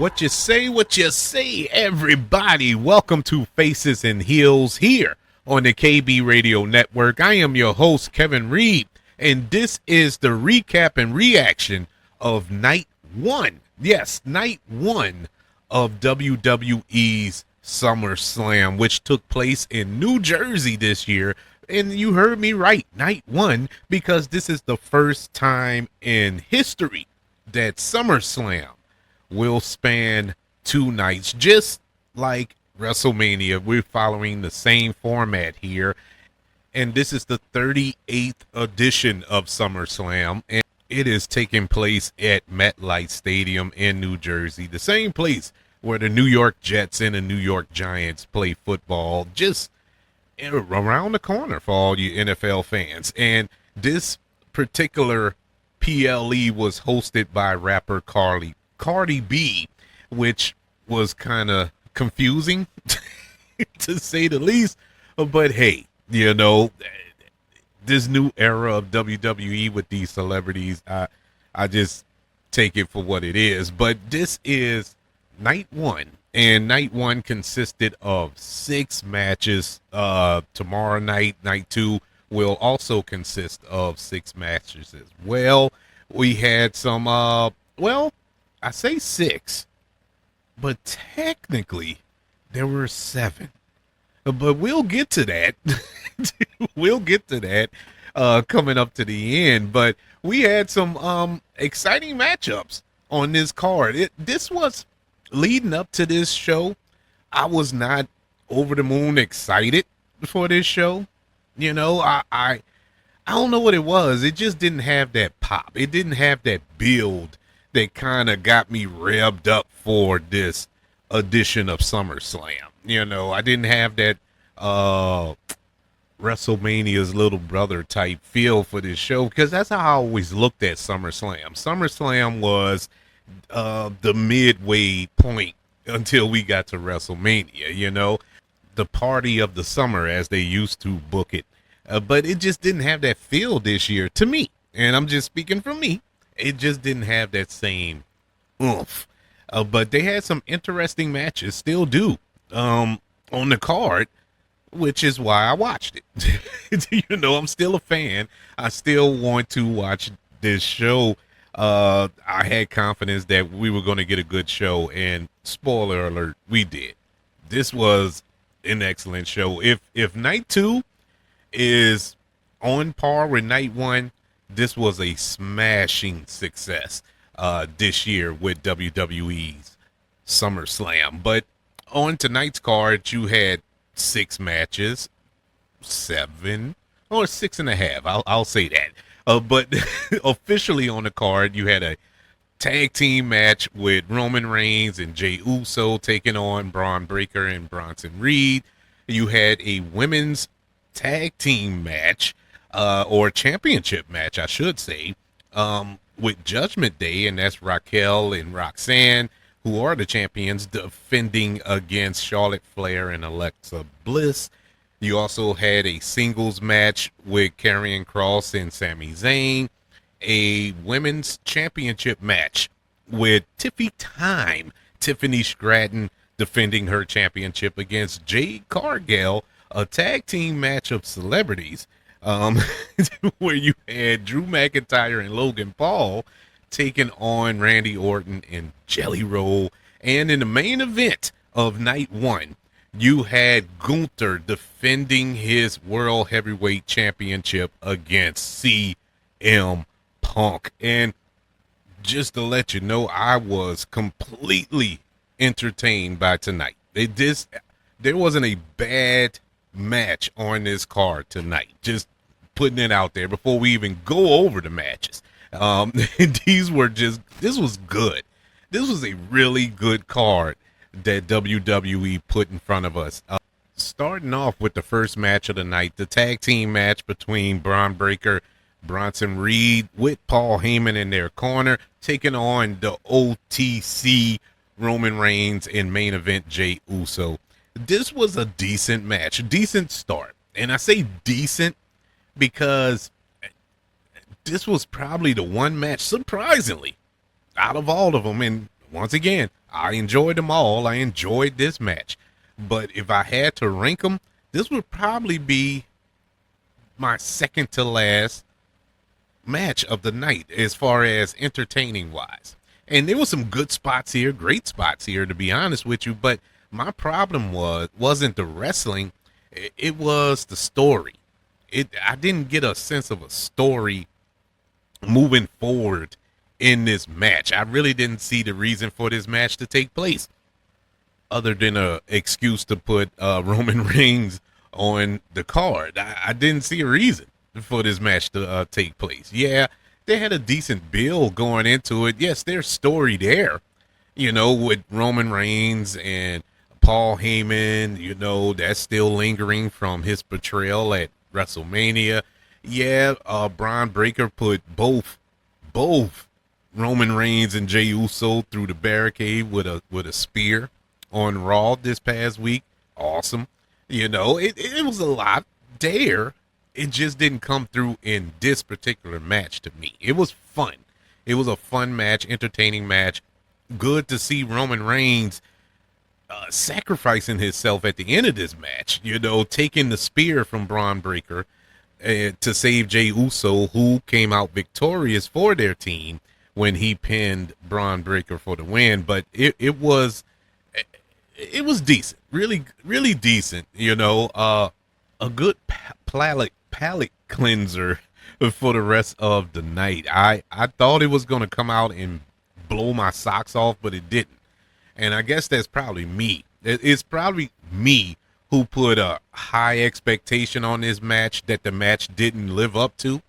What you say, everybody. Welcome to Faces and Heels here on the KB Radio Network. I am your host, Kevin Reed, and this is the recap and reaction of night one. Yes, night one of WWE's SummerSlam, which took place in New Jersey this year. And you heard me right, night one, because this is the first time in history that SummerSlam will span two nights, just like WrestleMania. We're following the same format here, and this is the 38th edition of SummerSlam, and it is taking place at MetLife Stadium in New Jersey, the same place where the New York Jets and the New York Giants play football, just around the corner for all you NFL fans. And this particular PLE was hosted by rapper Cardi B, which was kind of confusing to say the least. But hey, you know, this new era of WWE with these celebrities, I just take it for what it is. But this is night one, and night one consisted of 6 matches. Tomorrow night, night two, will also consist of 6 matches as well. We had some, I say 6, but technically there were 7. But we'll get to that. We'll get to that coming up to the end. But we had some exciting matchups on this card. This was leading up to this show. I was not over the moon excited for this show. You know, I don't know what it was. It just didn't have that pop. It didn't have that build that kind of got me revved up for this edition of SummerSlam. You know, I didn't have that WrestleMania's little brother type feel for this show, because that's how I always looked at SummerSlam. SummerSlam was the midway point until we got to WrestleMania, you know, the party of the summer as they used to book it. But it just didn't have that feel this year to me. And I'm just speaking for me. It just didn't have that same oomph. But they had some interesting matches, still do, on the card, which is why I watched it. You know, I'm still a fan. I still want to watch this show. I had confidence that we were going to get a good show, and spoiler alert, we did. This was an excellent show. If night 2 is on par with night 1, this was a smashing success this year with WWE's SummerSlam. But on tonight's card, you had 6 matches, 7 or 6.5. I'll say that. But officially on the card, you had a tag team match with Roman Reigns and Jey Uso taking on Braun Breaker and Bronson Reed. You had a women's tag team match, or championship match, I should say, with Judgment Day, and that's Raquel and Roxanne, who are the champions, defending against Charlotte Flair and Alexa Bliss. You also had a singles match with Karrion Kross and Sami Zayn, a women's championship match with Tiffany Stratton defending her championship against Jade Cargill, a tag team match of celebrities, where you had Drew McIntyre and Logan Paul taking on Randy Orton and Jelly Roll. And in the main event of night 1, you had Gunther defending his World Heavyweight Championship against CM Punk. And just to let you know, I was completely entertained by tonight. There wasn't a bad match on this card tonight. Just putting it out there before we even go over the matches. This was good. This was a really good card that WWE put in front of us. Starting off with the first match of the night, the tag team match between Braun Breaker, Bronson Reed, with Paul Heyman in their corner, taking on the OTC Roman Reigns and main event Jey Uso. This was a decent match, a decent start. And I say decent because this was probably the one match, surprisingly, out of all of them, and once again, I enjoyed them all. I enjoyed this match. But if I had to rank them, this would probably be my second to last match of the night as far as entertaining wise. And there were some good spots here, great spots here, to be honest with you. But my problem wasn't the wrestling, it was the story. I didn't get a sense of a story moving forward in this match. I really didn't see the reason for this match to take place, other than a excuse to put Roman Reigns on the card. I didn't see a reason for this match to take place. Yeah, they had a decent build going into it. Yes, there's story there, with Roman Reigns and Paul Heyman, that's still lingering from his betrayal at WrestleMania. Yeah, Braun Breaker put both Roman Reigns and Jey Uso through the barricade with a spear on Raw this past week. Awesome. It was a lot there. It just didn't come through in this particular match to me. It was fun. It was a fun match, entertaining match. Good to see Roman Reigns sacrificing himself at the end of this match, taking the spear from Braun Breaker to save Jey Uso, who came out victorious for their team when he pinned Braun Breaker for the win. But it was decent, really, really decent. A good palate cleanser for the rest of the night. I thought it was going to come out and blow my socks off, but it didn't. And I guess that's probably me. It's probably me who put a high expectation on this match that the match didn't live up to.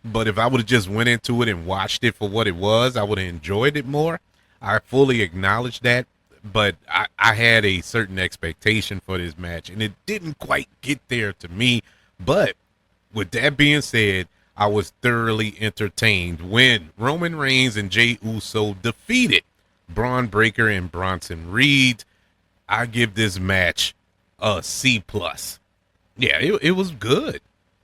But if I would have just went into it and watched it for what it was, I would have enjoyed it more. I fully acknowledge that. But I had a certain expectation for this match, and it didn't quite get there to me. But with that being said, I was thoroughly entertained when Roman Reigns and Jey Uso defeated Braun Breaker and Bronson Reed. I give this match a C+. Yeah, it was good.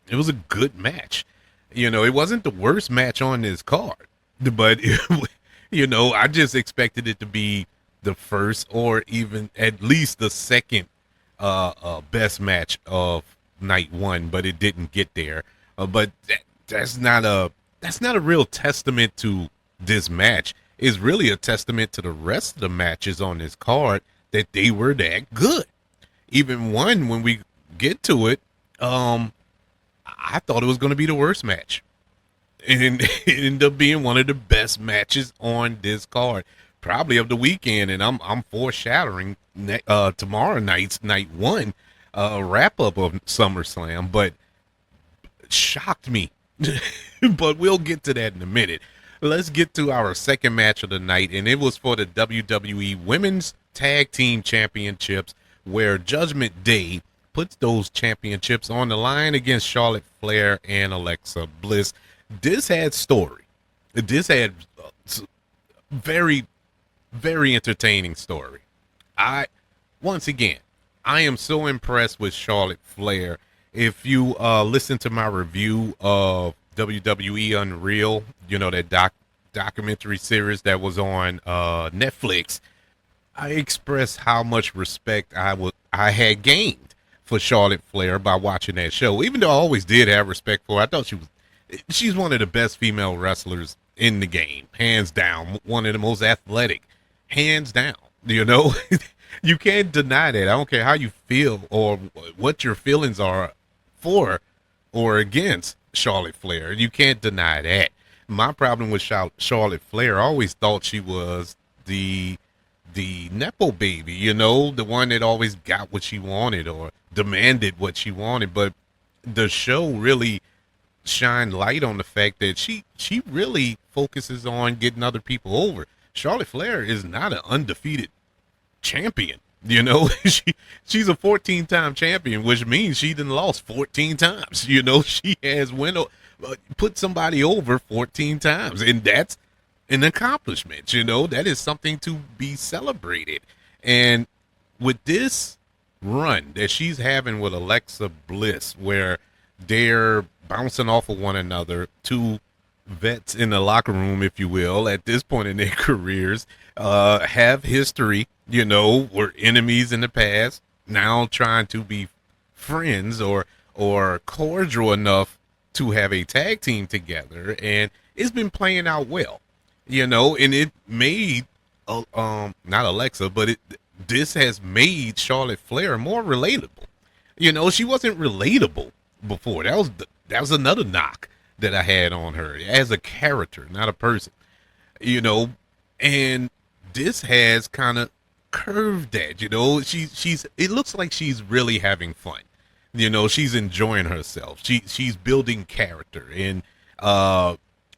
It was a good match. It wasn't the worst match on this card, but I just expected it to be the first or even at least the second best match of night one, but it didn't get there. But that's not a real testament to this match. It's really a testament to the rest of the matches on this card that they were that good. Even one, when we get to it, I thought it was going to be the worst match, and it ended up being one of the best matches on this card, probably of the weekend. And I'm foreshadowing tomorrow night's night one wrap up of SummerSlam, but shocked me. But we'll get to that in a minute. Let's get to our second match of the night, and it was for the WWE Women's Tag Team Championships, where Judgment Day puts those championships on the line against Charlotte Flair and Alexa Bliss. This had story. This had very, very entertaining story. Once again, I am so impressed with Charlotte Flair. If you listen to my review of WWE Unreal, that documentary series that was on Netflix, I expressed how much respect I had gained for Charlotte Flair by watching that show. Even though I always did have respect for her, I thought she's one of the best female wrestlers in the game, hands down. One of the most athletic, hands down. You can't deny that. I don't care how you feel or what your feelings are for or against Charlotte Flair. You can't deny that. My problem with Charlotte Flair, I always thought she was the Nepo baby, the one that always got what she wanted or demanded what she wanted. But the show really shined light on the fact that she really focuses on getting other people over. Charlotte Flair is not an undefeated champion. She's a 14-time champion, which means she done lost 14 times. She has put somebody over 14 times, and that's an accomplishment. That is something to be celebrated. And with this run that she's having with Alexa Bliss, where they're bouncing off of one another, two vets in the locker room, if you will, at this point in their careers, have history, were enemies in the past, now trying to be friends or cordial enough to have a tag team together, and it's been playing out well, and it made not Alexa, but this has made Charlotte Flair more relatable. She wasn't relatable before. That was another knock that I had on her as a character, not a person. You know, and this has kind of curved that. She's. It looks like she's really having fun. She's enjoying herself. She's building character and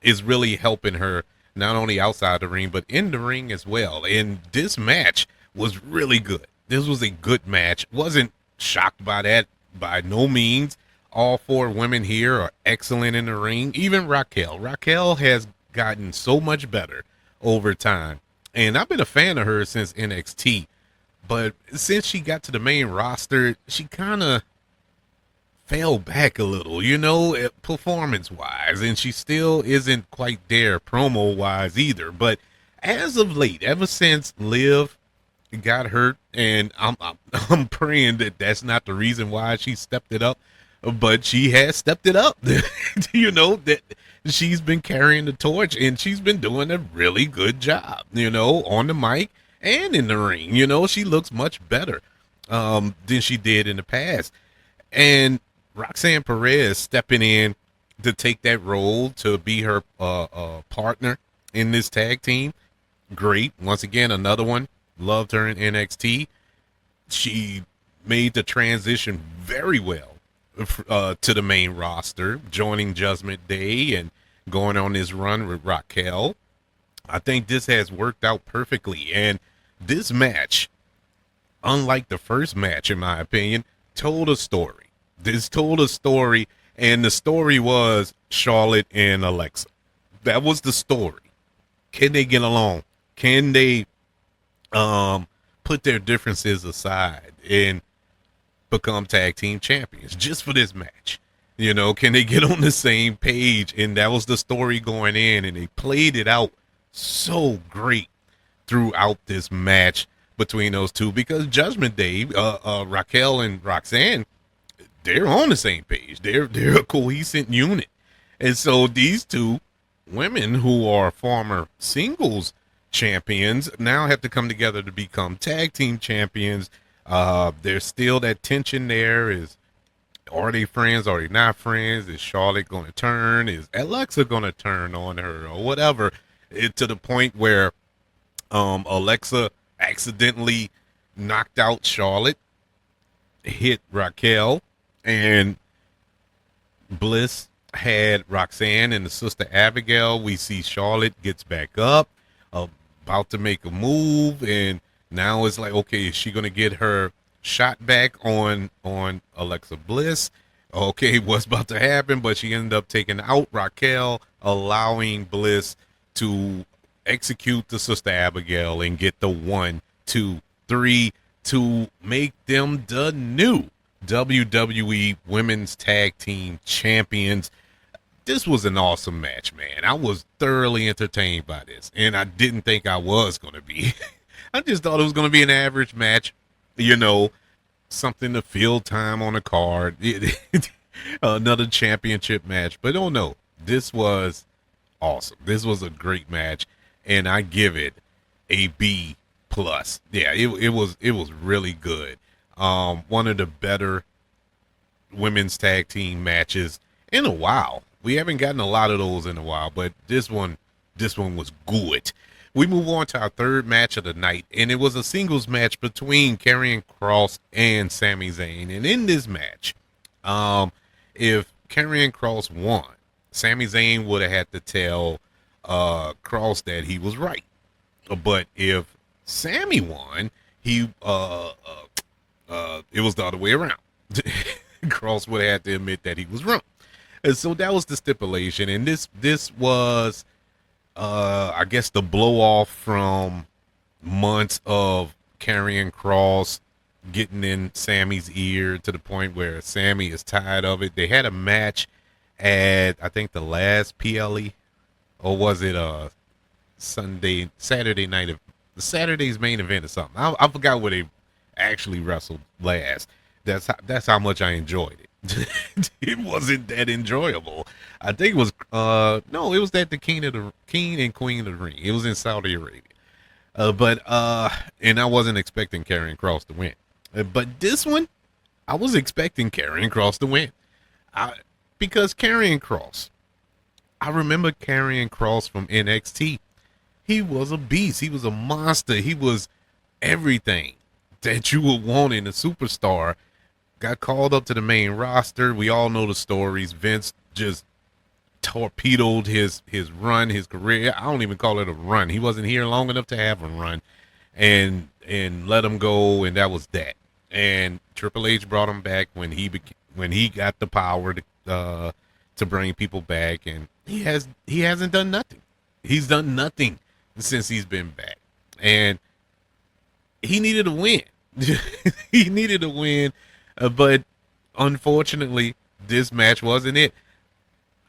is really helping her not only outside the ring but in the ring as well. And this match was really good. This was a good match. Wasn't shocked by that by no means. All four women here are excellent in the ring. Even Raquel. Raquel has gotten so much better over time. And I've been a fan of her since NXT. But since she got to the main roster, she kind of fell back a little, performance-wise. And she still isn't quite there promo-wise either. But as of late, ever since Liv got hurt, and I'm praying that that's not the reason why she stepped it up, but she has stepped it up. That she's been carrying the torch, and she's been doing a really good job, on the mic and in the ring. She looks much better than she did in the past. And Roxanne Perez stepping in to take that role to be her partner in this tag team. Great. Once again, another one. Loved her in NXT. She made the transition very well to the main roster, joining Judgment Day and going on this run with Raquel. I think this has worked out perfectly. And this match, unlike the first match, in my opinion, told a story. This told a story, and the story was Charlotte and Alexa. That was the story. Can they get along? Can they put their differences aside and become tag team champions just for this match? Can they get on the same page? And that was the story going in, and they played it out so great throughout this match between those two, because Judgment Day, Raquel and Roxanne, they're on the same page. They're a cohesive unit. And so these two women who are former singles champions now have to come together to become tag team champions. There's still that tension there. Are they friends? Are they not friends? Is Charlotte going to turn? Is Alexa going to turn on her or whatever? To the point where Alexa accidentally knocked out Charlotte, hit Raquel, and Bliss had Roxanne and the sister Abigail. We see Charlotte gets back up, about to make a move, and now it's like, okay, is she gonna get her shot back on Alexa Bliss? Okay, what's about to happen? But she ended up taking out Raquel, allowing Bliss to execute the sister Abigail and get the 1, 2, 3 to make them the new WWE Women's Tag Team Champions. This was an awesome match, man. I was thoroughly entertained by this, and I didn't think I was going to be. I just thought it was going to be an average match, something to fill time on a card, another championship match. But oh no, this was awesome. This was a great match, and I give it a B plus. Yeah, it was really good. One of the better women's tag team matches in a while. We haven't gotten a lot of those in a while, but this one was good. We move on to our third match of the night, and it was a singles match between Karrion Kross and Sami Zayn. And in this match, if Karrion Kross won, Sami Zayn would have had to tell Kross that he was right. But if Sami won, it was the other way around. Kross would have had to admit that he was wrong. And so that was the stipulation. And this was, I guess, the blow off from months of Karrion Kross getting in Sami's ear to the point where Sami is tired of it. They had a match at, I think, the last PLE or was it Saturday's main event or something. I forgot where they actually wrestled last. That's how much I enjoyed it. It wasn't that enjoyable. I think it was no, it was at the King and Queen of the Ring. It was in Saudi Arabia. But and I wasn't expecting Karrion Kross to win. But this one, I was expecting Karrion Kross to win. Because Karrion Kross, I remember Karrion Kross from NXT. He was a beast. He was a monster. He was everything that you would want in a superstar. Got called up to the main roster. We all know the stories. Vince just torpedoed his run, his career. I don't even call it a run. He wasn't here long enough to have a run, and let him go, and that was that. And Triple H brought him back when he got the power to bring people back, and he hasn't done nothing. He's done nothing since he's been back, and he needed a win. He needed a win, but unfortunately, this match wasn't it.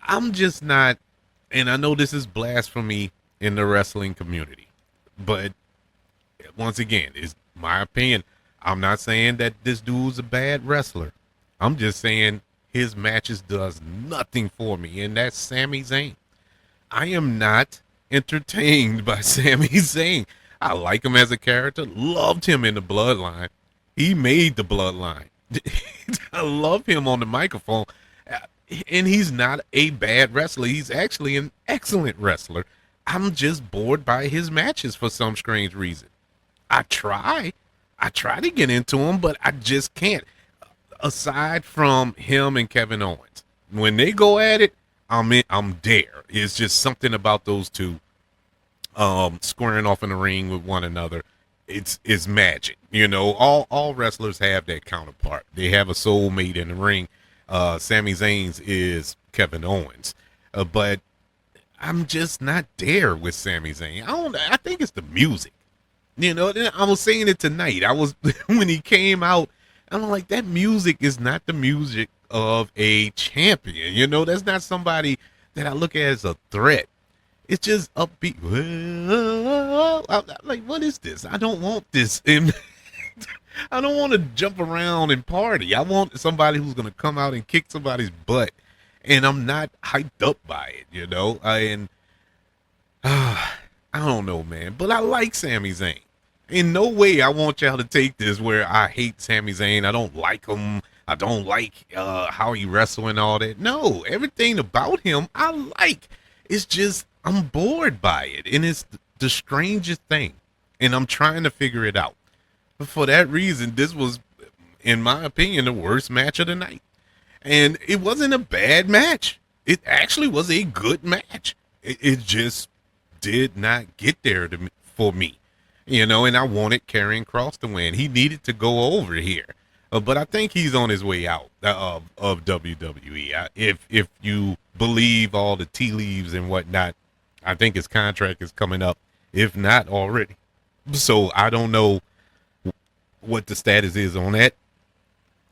I'm just not, and I know this is blasphemy in the wrestling community, but once again, it's my opinion. I'm not saying that this dude's a bad wrestler. I'm just saying his matches does nothing for me, and that's Sami Zayn. I am not entertained by Sami Zayn. I like him as a character, loved him in the Bloodline. He made the Bloodline. I love him on the microphone. And he's not a bad wrestler. He's actually an excellent wrestler. I'm just bored by his matches for some strange reason. I try to get into him, but I just can't. Aside from him and Kevin Owens, when they go at it, I'm there. It's just something about those two squaring off in the ring with one another. It's magic. You know, all wrestlers have that counterpart. They have a soulmate in the ring. Sami Zayn's is Kevin Owens, but I'm just not there with Sami Zayn. I think it's the music. You know, I was saying it tonight. I was when he came out. I'm like, that music is not the music of a champion. You know, that's not somebody that I look at as a threat. It's just upbeat. I'm like, what is this? I don't want this. I don't want to jump around and party. I want somebody who's going to come out and kick somebody's butt. And I'm not hyped up by it, you know? I don't know, man. But I like Sami Zayn. In no way I want y'all to take this where I hate Sami Zayn. I don't like him. I don't like how he wrestle and all that. No, everything about him I like. It's just I'm bored by it. And it's the strangest thing. And I'm trying to figure it out. For that reason, this was, in my opinion, the worst match of the night. And it wasn't a bad match. It actually was a good match. It just did not get there for me. You know, and I wanted Karrion Kross to win. He needed to go over here. But I think he's on his way out of WWE. If you believe all the tea leaves and whatnot, I think his contract is coming up, if not already. So I don't know what the status is on that.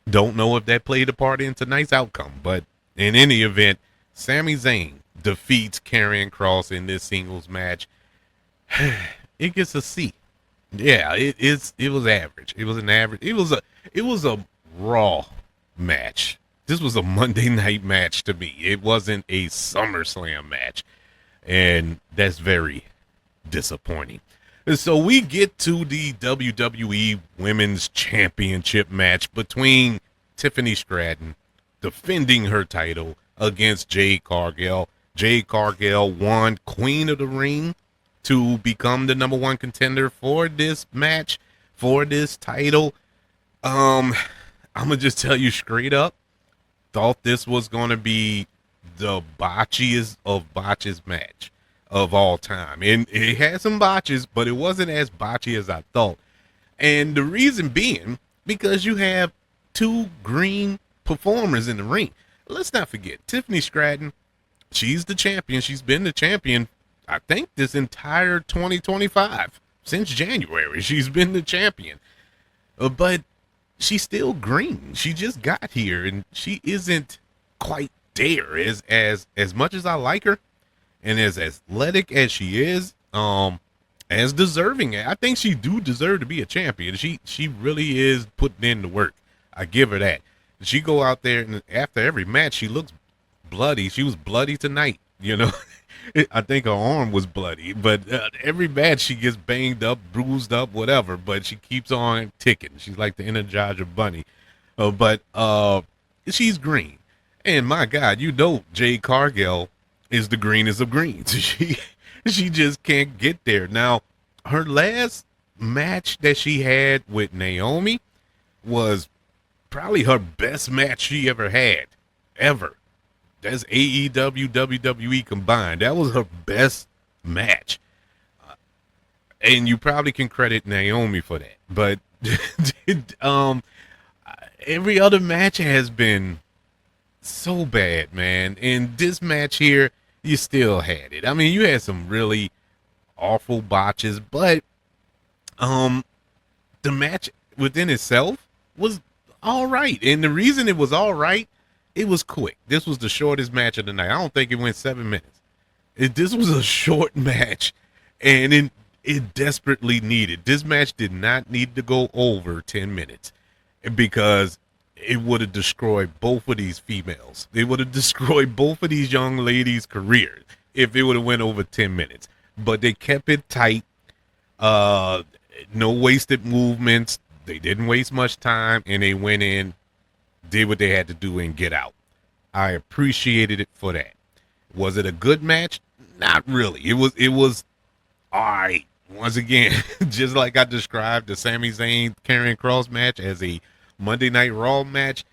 Don't know if that played a part in tonight's outcome, but in any event, Sami Zayn defeats Karrion Kross in this singles match. It gets a C. Yeah, it was average. It was a Raw match. This was a Monday night match to me. It wasn't a SummerSlam match, and that's very disappointing. So we get to the WWE Women's Championship match between Tiffany Stratton defending her title against Jade Cargill. Jade Cargill won Queen of the Ring to become the number one contender for this match, for this title. I'm going to just tell you straight up, thought this was going to be the botchiest of botches match of all time. And it had some botches, but it wasn't as botchy as I thought. And the reason being, because you have two green performers in the ring. Let's not forget, Tiffany Stratton, she's the champion. She's been the champion, I think, this entire 2025. Since January, she's been the champion. But she's still green. She just got here, and she isn't quite there. As much as I like her, and as athletic as she is, as deserving. I think she do deserve to be a champion. She really is putting in the work. I give her that. She go out there and after every match she looks bloody. She was bloody tonight. You know, I think her arm was bloody, but every match she gets banged up, bruised up, whatever. But she keeps on ticking. She's like the Energizer Bunny. But she's green, and my God, you know, Jade Cargill is the greenest of greens. She just can't get there. Now, her last match that she had with Naomi was probably her best match she ever had, ever. That's AEW, WWE combined. That was her best match. And you probably can credit Naomi for that. But every other match has been so bad, man. And this match here, you still had it. I mean, you had some really awful botches, but the match within itself was all right. And the reason it was all right, it was quick. This was the shortest match of the night. I don't think it went 7 minutes. This was a short match, and it desperately needed. This match did not need to go over 10 minutes because it would have destroyed both of these females. It would have destroyed both of these young ladies' careers if it would have went over 10 minutes. But they kept it tight. No wasted movements. They didn't waste much time, and they went in, did what they had to do, and get out. I appreciated it for that. Was it a good match? Not really. It was all right. Once again, just like I described the Sami Zayn Karrion Kross match as a Monday Night Raw match,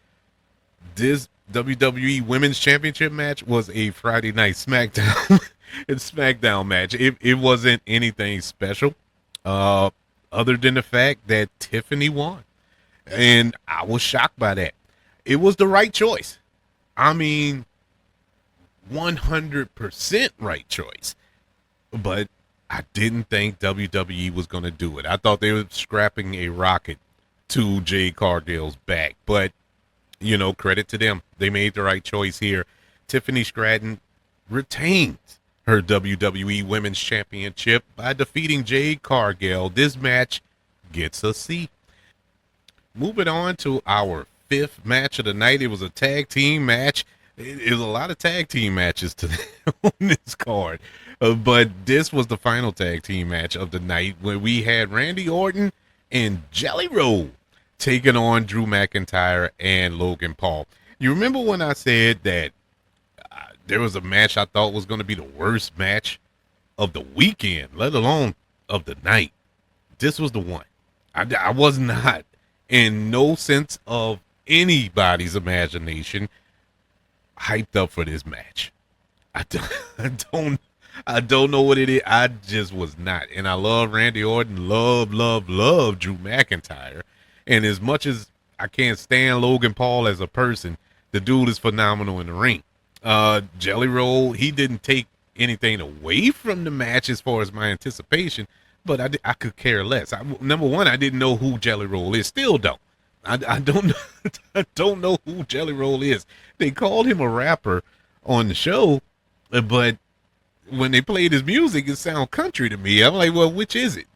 this WWE Women's Championship match was a Friday Night SmackDown SmackDown match. It wasn't anything special, other than the fact that Tiffany won, and I was shocked by that. It was the right choice. I mean, 100% right choice. But I didn't think WWE was going to do it. I thought they were scrapping a rocket to Jade Cargill's back. But, you know, credit to them. They made the right choice here. Tiffany Stratton retains her WWE Women's Championship by defeating Jade Cargill. This match gets a C. Moving on to our fifth match of the night. It was a tag team match. It was a lot of tag team matches on this card. But this was the final tag team match of the night where we had Randy Orton and Jelly Roll taking on Drew McIntyre and Logan Paul. You remember when I said that there was a match I thought was going to be the worst match of the weekend, let alone of the night? This was the one. I was not, in no sense of anybody's imagination, hyped up for this match. I don't know what it is. I just was not. And I love Randy Orton, love Drew McIntyre. And as much as I can't stand Logan Paul as a person, the dude is phenomenal in the ring. Jelly Roll, he didn't take anything away from the match as far as my anticipation, but I could care less. Number one, I didn't know who Jelly Roll is. Still don't. I don't know. I don't know who Jelly Roll is. They called him a rapper on the show, but when they played his music, it sounded country to me. I'm like, well, which is it?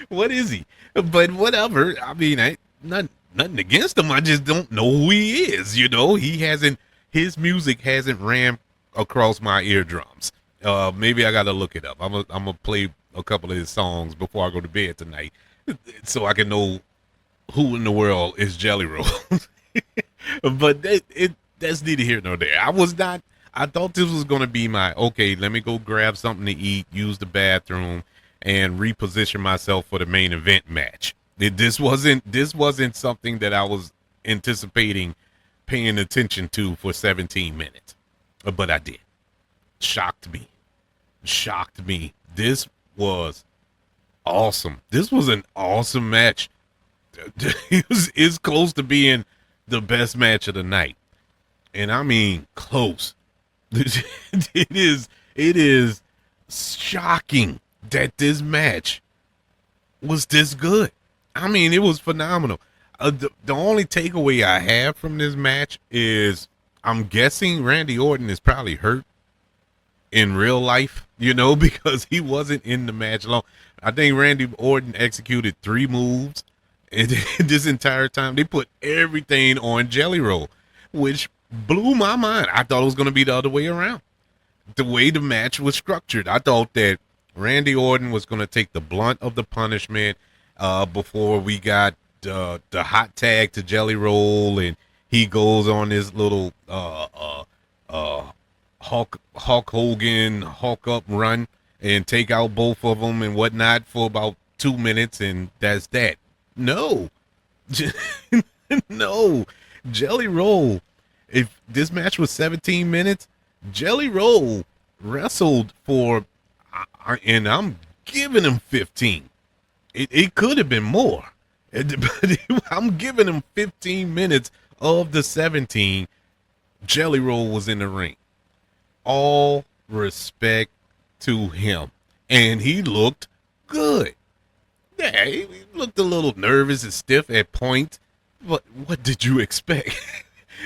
What is he? But whatever. I mean, nothing against him. I just don't know who he is. You know, his music hasn't ran across my eardrums. Maybe I got to look it up. I'm gonna play a couple of his songs before I go to bed tonight, so I can know who in the world is Jelly Roll. But that's neither here nor there. I thought this was going to be my, okay, let me go grab something to eat, use the bathroom, and reposition myself for the main event match. This wasn't something that I was anticipating paying attention to for 17 minutes. But I did. Shocked me. This was awesome. This was an awesome match. It's close to being the best match of the night. And I mean close. It is shocking that this match was this good. I mean, it was phenomenal. The only takeaway I have from this match is I'm guessing Randy Orton is probably hurt in real life, because he wasn't in the match long. I think Randy Orton executed 3 moves, and this entire time they put everything on Jelly Roll, which blew my mind. I thought it was going to be the other way around. The way the match was structured, I thought that Randy Orton was going to take the blunt of the punishment before we got the hot tag to Jelly Roll, and he goes on this little Hulk Hogan Hulk up run and take out both of them and whatnot for about 2 minutes, and that's that. No, no, Jelly Roll. If this match was 17 minutes, Jelly Roll wrestled for, and I'm giving him 15. It could have been more, but I'm giving him 15 minutes of the 17. Jelly Roll was in the ring. All respect to him, and he looked good. Yeah, he looked a little nervous and stiff at points, but what did you expect?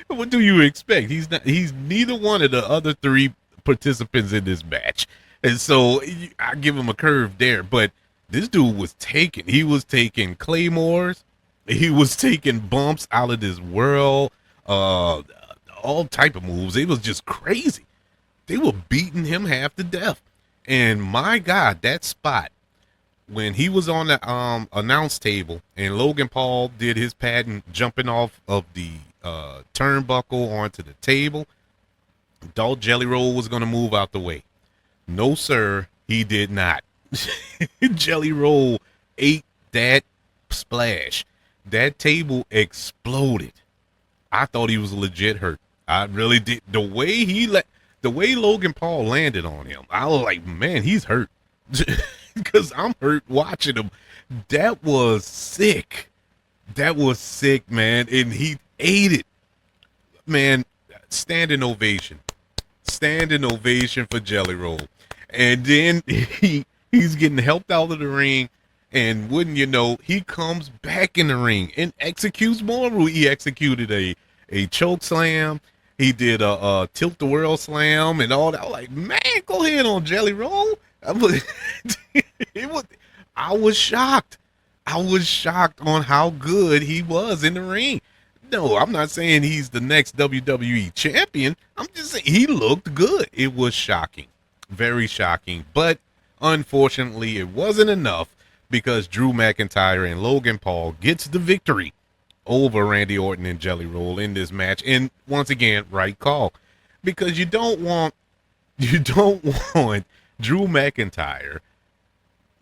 What do you expect? He's neither one of the other 3 participants in this match, and so I give him a curve there. But this dude was he was taking claymores, he was taking bumps out of this world, all type of moves. It was just crazy. They were beating him half to death. And my God, that spot when he was on the announce table and Logan Paul did his patent jumping off of the turnbuckle onto the table, thought Jelly Roll was going to move out the way. No, sir, he did not. Jelly Roll ate that splash. That table exploded. I thought he was legit hurt. I really did. The way Logan Paul landed on him, I was like, man, he's hurt. Because I'm hurt watching him. That was sick. That was sick, man. And he ate it. Man, standing ovation. Standing ovation for Jelly Roll. And then he's getting helped out of the ring. And wouldn't you know, he comes back in the ring and executes more. He executed a choke slam. He did a tilt the world slam and all that. I was like, man, go ahead on Jelly Roll. I was shocked. I was shocked on how good he was in the ring. No, I'm not saying he's the next WWE champion. I'm just saying he looked good. It was shocking. Very shocking. But unfortunately, it wasn't enough because Drew McIntyre and Logan Paul gets the victory over Randy Orton and Jelly Roll in this match. And once again, right call. Because you don't want Drew McIntyre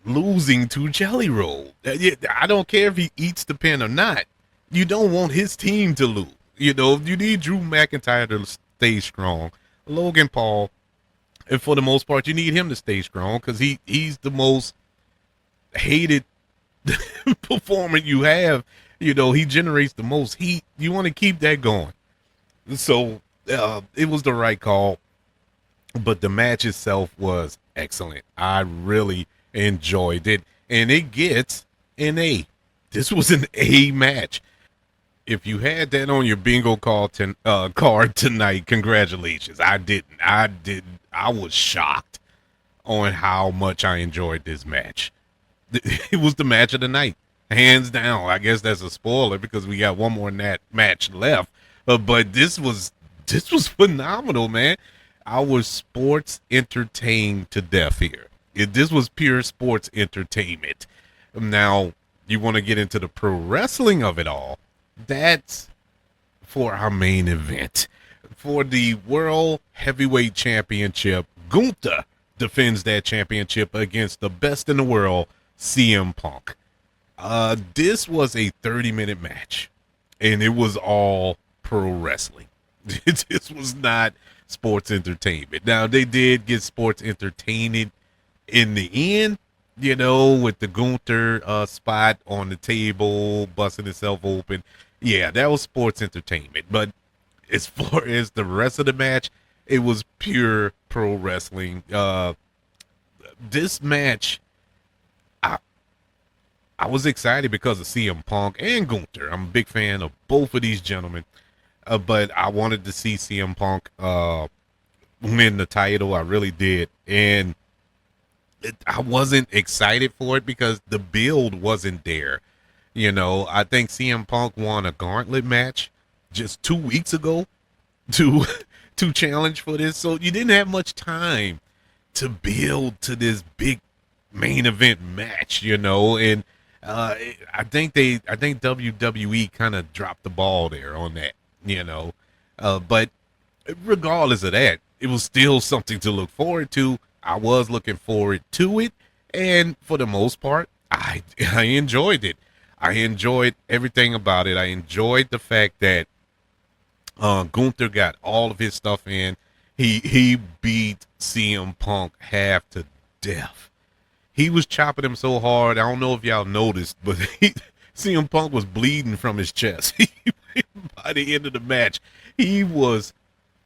losing to Jelly Roll. I don't care if he eats the pin or not. You don't want his team to lose. You need Drew McIntyre to stay strong. Logan Paul, and for the most part, you need him to stay strong because he's the most hated performer you have. He generates the most heat. You want to keep that going. So it was the right call. But the match itself was excellent. I really enjoyed it. And it gets an A. This was an A match. If you had that on your bingo card tonight, congratulations. I didn't. I was shocked on how much I enjoyed this match. It was the match of the night. Hands down. I guess that's a spoiler because we got one more match left. But this was phenomenal, man. I was sports entertained to death here. This was pure sports entertainment. Now, you want to get into the pro wrestling of it all. That's for our main event. For the World Heavyweight Championship, Gunther defends that championship against the best in the world, CM Punk. This was a 30-minute match, and it was all pro wrestling. This was not sports entertainment. Now, they did get sports entertaining in the end, with the Gunther spot on the table, busting itself open. Yeah, that was sports entertainment. But as far as the rest of the match, it was pure pro wrestling. This match, I was excited because of CM Punk and Gunther. I'm a big fan of both of these gentlemen. But I wanted to see CM Punk win the title. I really did. And I wasn't excited for it because the build wasn't there. I think CM Punk won a gauntlet match just 2 weeks ago to to challenge for this. So you didn't have much time to build to this big main event match, and I think WWE kind of dropped the ball there on that, but regardless of that, it was still something to look forward to. I was looking forward to it, and for the most part, I enjoyed it. I enjoyed everything about it. I enjoyed the fact that Gunther got all of his stuff in. He beat CM Punk half to death. He was chopping him so hard. I don't know if y'all noticed, but CM Punk was bleeding from his chest. By the end of the match, he was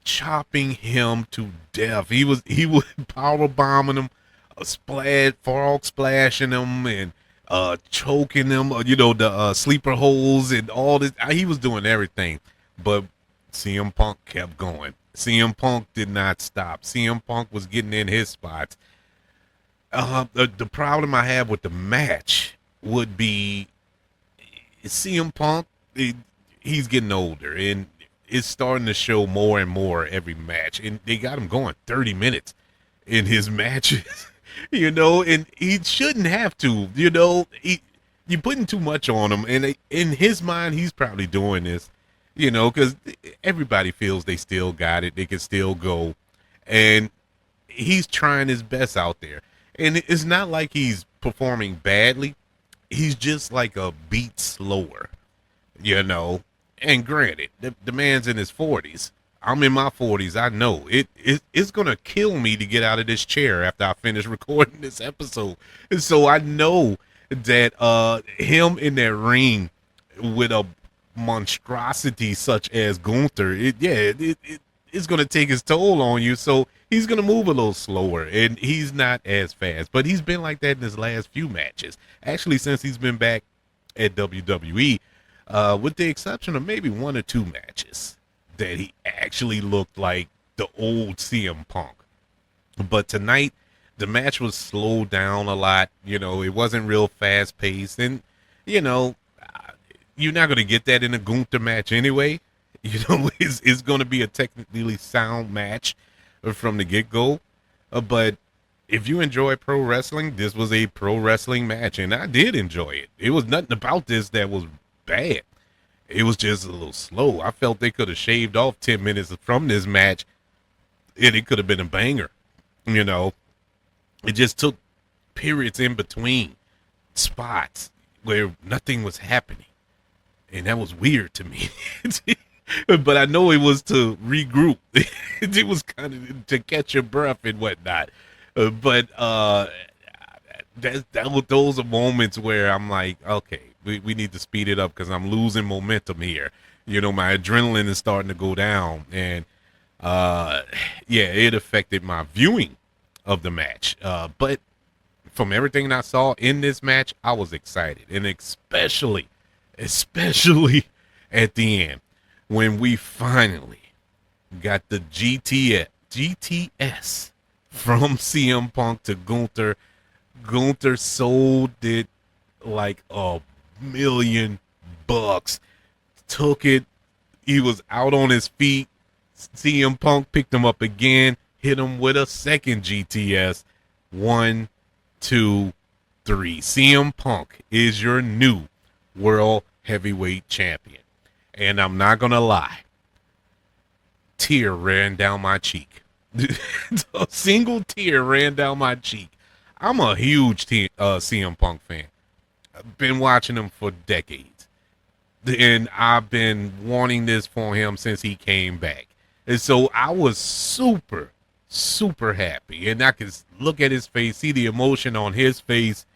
chopping him to death. He was power bombing him, frog splashing him, and choking him. The sleeper holes and all this. He was doing everything, but CM Punk kept going. CM Punk did not stop. CM Punk was getting in his spots. The problem I have with the match would be CM Punk. He's getting older, and it's starting to show more and more every match. And they got him going 30 minutes in his matches, and he shouldn't have to. You're putting too much on him, and in his mind, he's probably doing this, because everybody feels they still got it. They can still go, and he's trying his best out there. And it's not like he's performing badly. He's just like a beat slower, And granted, the man's in his 40s. I'm in my 40s. I know it's going to kill me to get out of this chair after I finish recording this episode. And so I know that him in that ring with a monstrosity such as Gunther, it's going to take his toll on you. So he's going to move a little slower, and he's not as fast. But he's been like that in his last few matches. Actually, since he's been back at WWE, with the exception of maybe one or two matches that he actually looked like the old CM Punk. But tonight, the match was slowed down a lot. It wasn't real fast-paced. And, you're not going to get that in a Gunther match anyway. It's going to be a technically sound match from the get-go. But if you enjoy pro wrestling, this was a pro wrestling match, and I did enjoy it. It was nothing about this that was bad. It was just a little slow. I felt they could have shaved off 10 minutes from this match, and it could have been a banger. It just took periods in between spots where nothing was happening, and that was weird to me. But I know it was to regroup. It was kind of to catch your breath and whatnot. But those are moments where I'm like, okay, we need to speed it up because I'm losing momentum here. My adrenaline is starting to go down, and it affected my viewing of the match. But from everything I saw in this match, I was excited, and especially at the end when we finally got the GTS from CM Punk to Gunther. Gunther sold it like $1 million. Took it. He was out on his feet. CM Punk picked him up again, hit him with a second GTS. 1, 2, 3. CM Punk is your new World Heavyweight Champion. And I'm not going to lie. Tear ran down my cheek. A single tear ran down my cheek. I'm a huge CM Punk fan. I've been watching him for decades. And I've been wanting this for him since he came back. And so I was super, super happy. And I could look at his face, see the emotion on his face.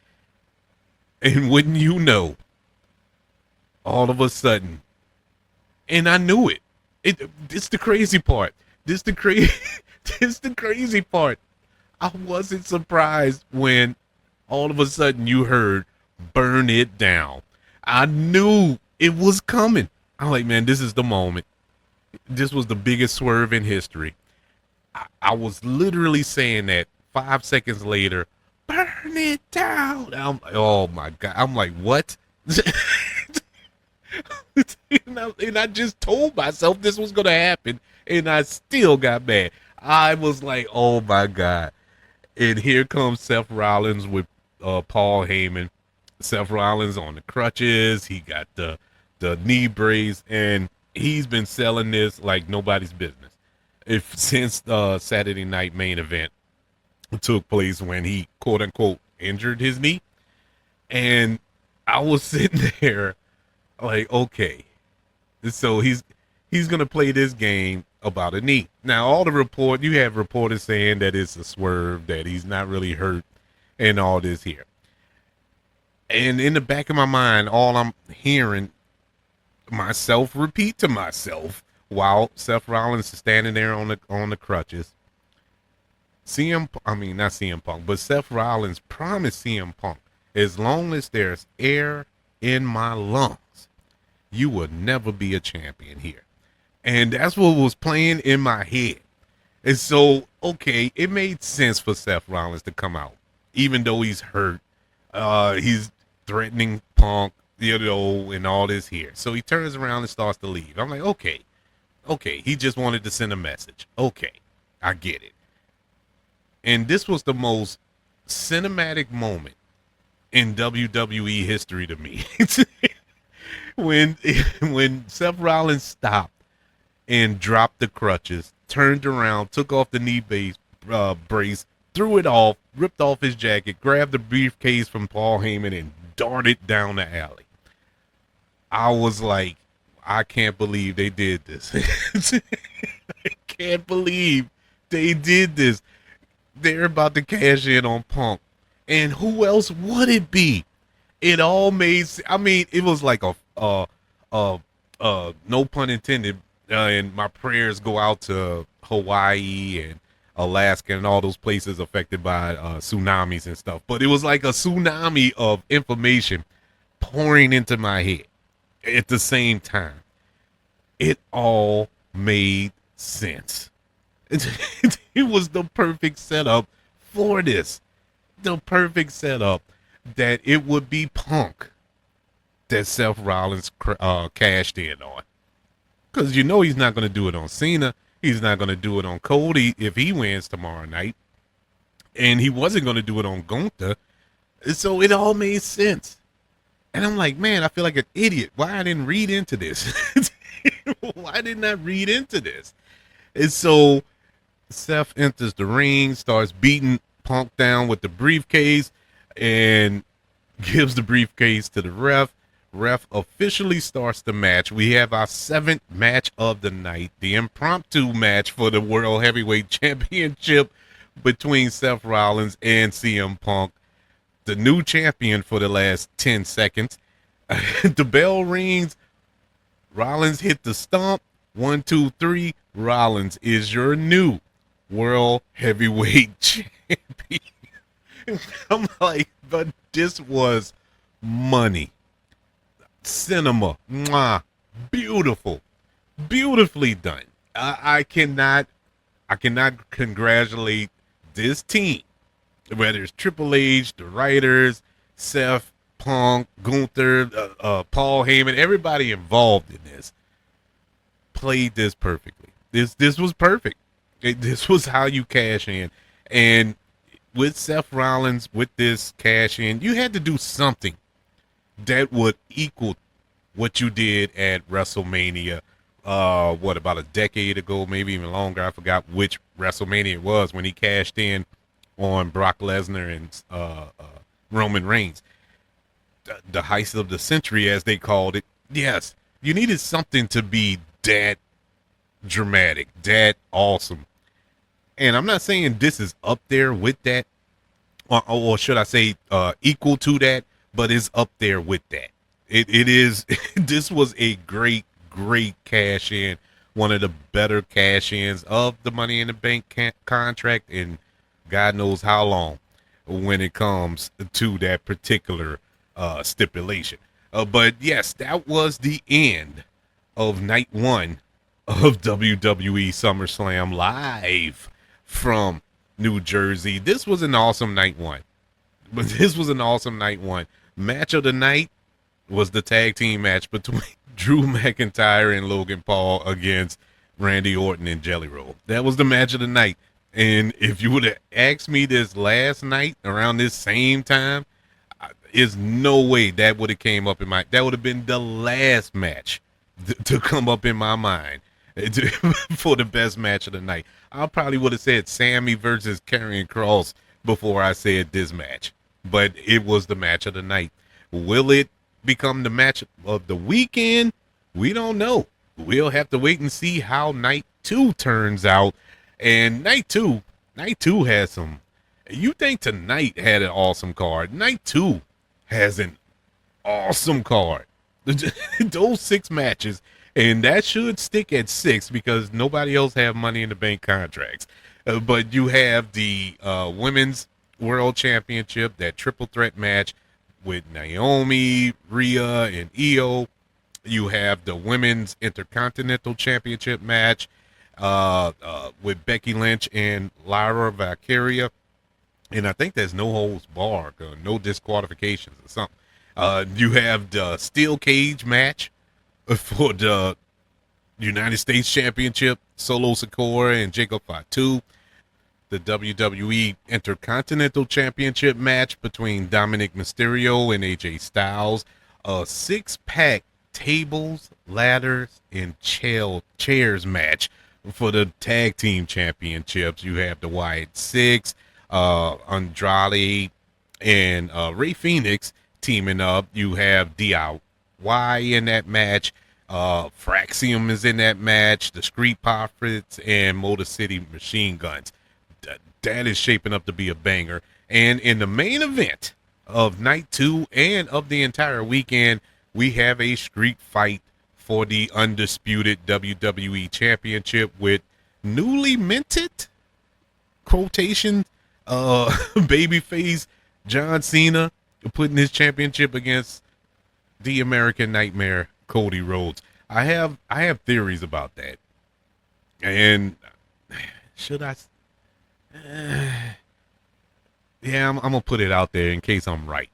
And wouldn't you know, all of a sudden, and I knew it. It's the crazy part. This the crazy part. I wasn't surprised when all of a sudden you heard "Burn It Down." I knew it was coming. I'm like, man, this is the moment. This was the biggest swerve in history. I was literally saying that 5 seconds later, burn it down. I'm like, oh my God. I'm like, what? and I just told myself this was going to happen, and I still got mad. I was like, oh my God. And here comes Seth Rollins with Paul Heyman. Seth Rollins on the crutches. He got the knee brace, and he's been selling this like nobody's business. If since Saturday Night Main Event took place when he quote unquote injured his knee, and I was sitting there like, okay, so he's gonna play this game about a knee. Now all you have reporters saying that it's a swerve, that he's not really hurt, and all this here. And in the back of my mind, all I'm hearing myself repeat to myself while Seth Rollins is standing there on the crutches. Not CM Punk, but Seth Rollins promised CM Punk, as long as there's air in my lungs, you will never be a champion here. And that's what was playing in my head. And so, okay, it made sense for Seth Rollins to come out, even though he's hurt. He's threatening Punk, and all this here. So he turns around and starts to leave. I'm like, okay, he just wanted to send a message. Okay, I get it. And this was the most cinematic moment in WWE history to me. when Seth Rollins stopped and dropped the crutches, turned around, took off the knee brace, threw it off, ripped off his jacket, grabbed the briefcase from Paul Heyman, and darted down the alley. I was like, I can't believe they did this. I can't believe they did this. They're about to cash in on Punk. And who else would it be? It all made, it was like no pun intended, and my prayers go out to Hawaii and Alaska and all those places affected by tsunamis and stuff. But it was like a tsunami of information pouring into my head at the same time. It all made sense. It was the perfect setup for this. The perfect setup that it would be Punk that Seth Rollins cashed in on. Because he's not going to do it on Cena. He's not going to do it on Cody if he wins tomorrow night. And he wasn't going to do it on Gunther. So it all made sense. And I'm like, man, I feel like an idiot. Why I didn't read into this? Why didn't I read into this? And so Seth enters the ring, starts beating Punk down with the briefcase, and gives the briefcase to the ref. Ref officially starts the match. We have our 7th match of the night, the impromptu match for the World Heavyweight Championship between Seth Rollins and CM Punk, the new champion for the last 10 seconds. The bell rings. Rollins hit the stomp. 1, 2, 3. Rollins is your new World Heavyweight Champion. I'm like, but this was money. Cinema. Mwah. Beautiful. Beautifully done. I cannot congratulate this team, whether it's Triple H, the writers, Seth, Punk, Gunther, Paul Heyman, everybody involved in this played this perfectly. This was perfect. This was how you cash in. And with Seth Rollins, with this cash in, you had to do something that would equal what you did at WrestleMania. About a decade ago, maybe even longer. I forgot which WrestleMania it was when he cashed in on Brock Lesnar and Roman Reigns. The heist of the century, as they called it. Yes, you needed something to be that dramatic, that awesome. And I'm not saying this is up there with that, or should I say equal to that, but it's up there with that. It is. This was a great cash in, one of the better cash ins of the Money in the Bank contract, and God knows how long when it comes to that particular stipulation. But yes, that was the end of night 1 of WWE SummerSlam live from New Jersey. This was an awesome night one. But this was an awesome night one. Match of the night was the tag team match between Drew McIntyre and Logan Paul against Randy Orton and Jelly Roll. That was the match of the night. And if you would have asked me this last night around this same time, is no way that would have came up in my. That would have been the last match to come up in my mind for the best match of the night. I probably would have said Sammy versus Karrion Kross before I said this match, but it was the match of the night. Will it become the match of the weekend? We don't know. We'll have to wait and see how night 2 turns out. And night two has some. You think tonight had an awesome card? Night 2 has an awesome card. Those 6 matches, and that should stick at 6 because nobody else have Money in the Bank contracts. But you have the Women's World Championship, that triple threat match with Naomi, Rhea, and Io. You have the Women's Intercontinental Championship match with Becky Lynch and Lyra Valkyria. And I think there's no holds barred, no disqualifications or something. You have the steel cage match for the United States Championship, Solo Sikoa and Jacob Fatu. The WWE Intercontinental Championship match between Dominic Mysterio and AJ Styles. A 6-pack tables, ladders, and chairs match for the tag team championships. You have the Wyatt Six, Andrade, and Rey Fenix teaming up. You have DIY in that match. Fraxium is in that match. The Street Profits and Motor City Machine Guns. That is shaping up to be a banger. And in the main event of night 2 and of the entire weekend, we have a street fight for the undisputed WWE Championship with newly minted quotation babyface John Cena putting his championship against the American Nightmare Cody Rhodes. I have theories about that, and should I? Yeah, I'm gonna put it out there in case I'm right.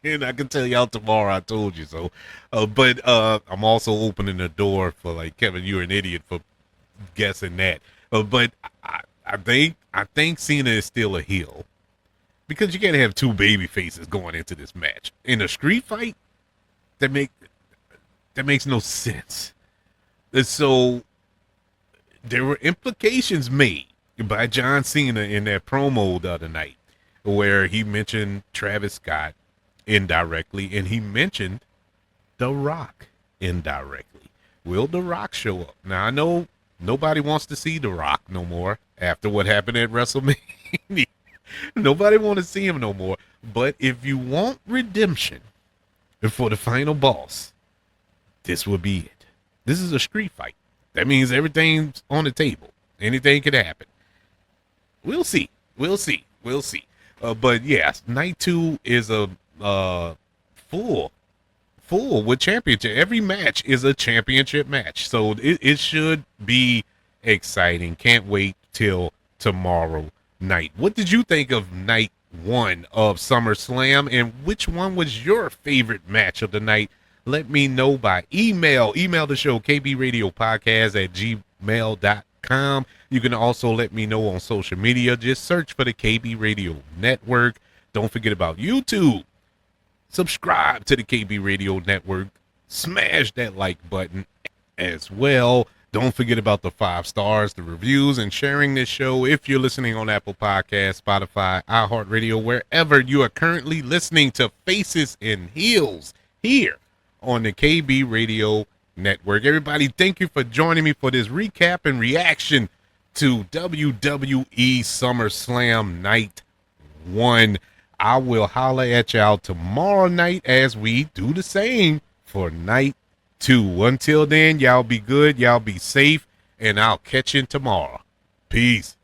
And I can tell y'all tomorrow I told you so. But I'm also opening the door for, like, Kevin, you're an idiot for guessing that. But I think Cena is still a heel because you can't have 2 baby faces going into this match in a street fight. That makes no sense. And so there were implications made by John Cena in that promo the other night where he mentioned Travis Scott indirectly, and he mentioned The Rock indirectly. Will The Rock show up? Now, I know nobody wants to see The Rock no more after what happened at WrestleMania. Nobody wants to see him no more. But if you want redemption for the final boss, this would be it. This is a street fight. That means everything's on the table. Anything could happen. We'll see. But yes, night 2 is a full with championship. Every match is a championship match, so it should be exciting. Can't wait till tomorrow night. What did you think of night 1 of SummerSlam, and which one was your favorite match of the night? Let me know by email. Email the show, kbradiopodcast@gmail.com. You can also let me know on social media. Just search for the KB Radio Network. Don't forget about YouTube. Subscribe to the KB Radio Network. Smash that like button as well. Don't forget about the 5 stars, the reviews, and sharing this show if you're listening on Apple Podcasts, Spotify, iHeartRadio, wherever you are currently listening to Faces and Heels here on the KB Radio Network. Everybody, thank you for joining me for this recap and reaction to WWE SummerSlam Night 1. I will holler at y'all tomorrow night as we do the same for Night 2. Until then, y'all be good, y'all be safe, and I'll catch you tomorrow. Peace.